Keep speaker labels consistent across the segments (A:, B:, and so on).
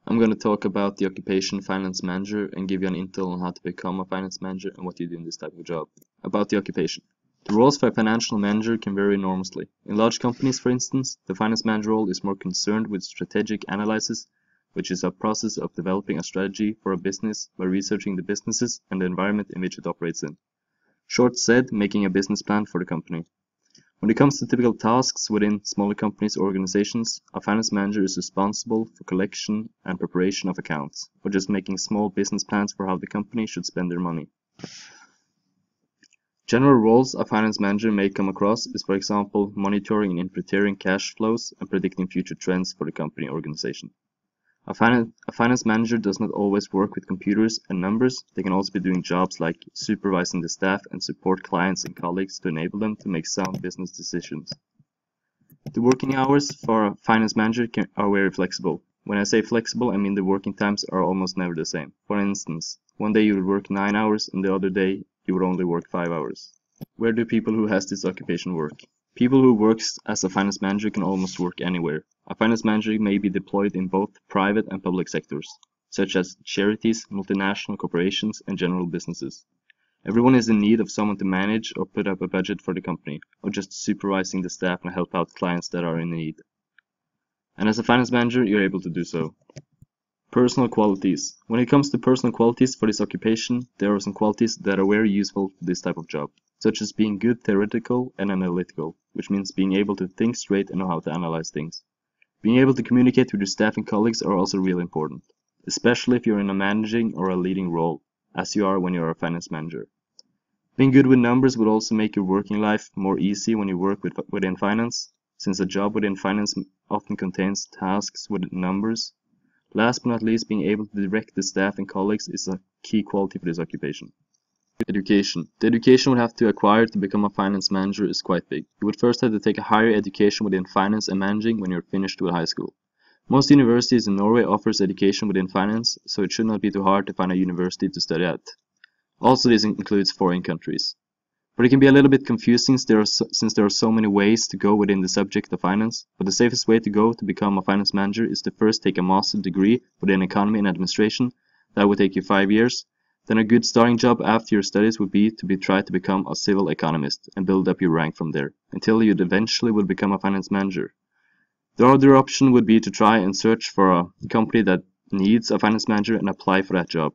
A: I'm going to talk about the occupation finance manager and give you an intel on how to become a finance manager and what you do in this type of job. About the occupation. The roles for a financial manager can vary enormously. In large companies, for instance, the finance manager role is more concerned with strategic analysis, which is a process of developing a strategy for a business by researching the businesses and the environment in which it operates in. Short said, making a business plan for the company. When it comes to typical tasks within smaller companies or organizations, a finance manager is responsible for collection and preparation of accounts, or just making small business plans for how the company should spend their money. General roles a finance manager may come across is, for example, monitoring and interpreting cash flows and predicting future trends for the company or organization. A finance manager does not always work with computers and numbers. They can also be doing jobs like supervising the staff and support clients and colleagues to enable them to make sound business decisions. The working hours for a finance manager are very flexible. When I say flexible, I mean the working times are almost never the same. For instance, one day you would work 9 hours and the other day you would only work 5 hours. Where do people who has this occupation work? People who works as a finance manager can almost work anywhere. A finance manager may be deployed in both private and public sectors, such as charities, multinational corporations, and general businesses. Everyone is in need of someone to manage or put up a budget for the company, or just supervising the staff and help out clients that are in need. And as a finance manager, you're able to do so. Personal qualities. When it comes to personal qualities for this occupation, there are some qualities that are very useful for this type of job, such as being good theoretical and analytical, which means being able to think straight and know how to analyze things. Being able to communicate with your staff and colleagues are also really important, especially if you're in a managing or a leading role, as you are when you're a finance manager. Being good with numbers would also make your working life more easy when you work within finance, since a job within finance often contains tasks with numbers. Last but not least, being able to direct the staff and colleagues is a key quality for this occupation. Education. The education you would have to acquire to become a finance manager is quite big. You would first have to take a higher education within finance and managing when you're finished with high school. Most universities in Norway offers education within finance, so it should not be too hard to find a university to study at. Also, this includes foreign countries. But it can be a little bit confusing since there are so many ways to go within the subject of finance, but the safest way to go to become a finance manager is to first take a master's degree within economy and administration. That would take you 5 years. Then a good starting job after your studies would be to try to become a civil economist and build up your rank from there, until you eventually would become a finance manager. The other option would be to try and search for a company that needs a finance manager and apply for that job.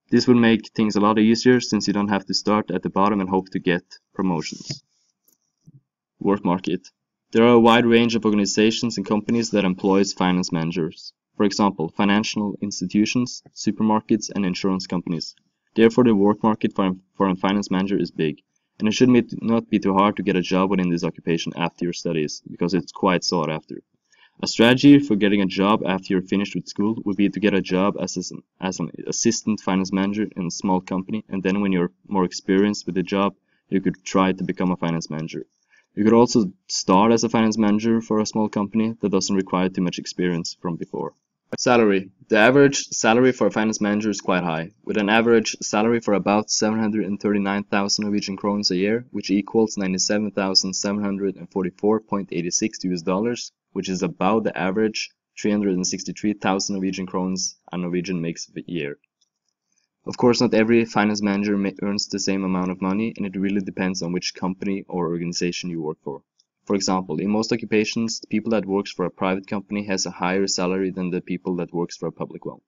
A: This would make things a lot easier since you don't have to start at the bottom and hope to get promotions. Work market. There are a wide range of organizations and companies that employs finance managers. For example, financial institutions, supermarkets, and insurance companies. Therefore, the work market for a finance manager is big, and it should not be too hard to get a job within this occupation after your studies, because it's quite sought after. A strategy for getting a job after you're finished with school would be to get a job as an assistant finance manager in a small company, and then when you're more experienced with the job, you could try to become a finance manager. You could also start as a finance manager for a small company that doesn't require too much experience from before. Salary. The average salary for a finance manager is quite high, with an average salary for about 739,000 Norwegian krones a year, which equals 97,744.86 US dollars, which is about the average 363,000 Norwegian krones a Norwegian makes a year. Of course, not every finance manager earns the same amount of money, and it really depends on which company or organization you work for. For example, in most occupations, the people that works for a private company has a higher salary than the people that works for a public one.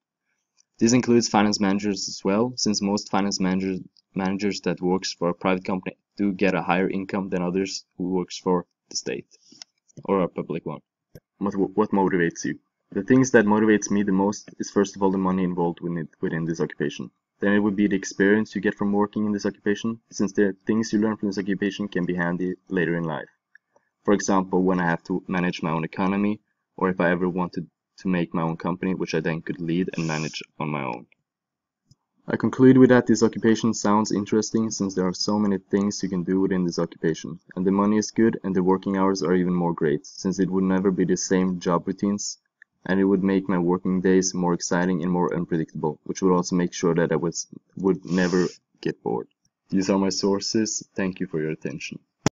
A: This includes finance managers as well, since most finance managers that works for a private company do get a higher income than others who works for the state or a public one. What motivates you? The things that motivates me the most is first of all the money involved within this occupation. Then it would be the experience you get from working in this occupation, since the things you learn from this occupation can be handy later in life. For example, when I have to manage my own economy, or if I ever wanted to make my own company, which I then could lead and manage on my own. I conclude with that this occupation sounds interesting since there are so many things you can do within this occupation, and the money is good and the working hours are even more great, since it would never be the same job routines, and it would make my working days more exciting and more unpredictable, which would also make sure that I would never get bored. These are my sources. Thank you for your attention.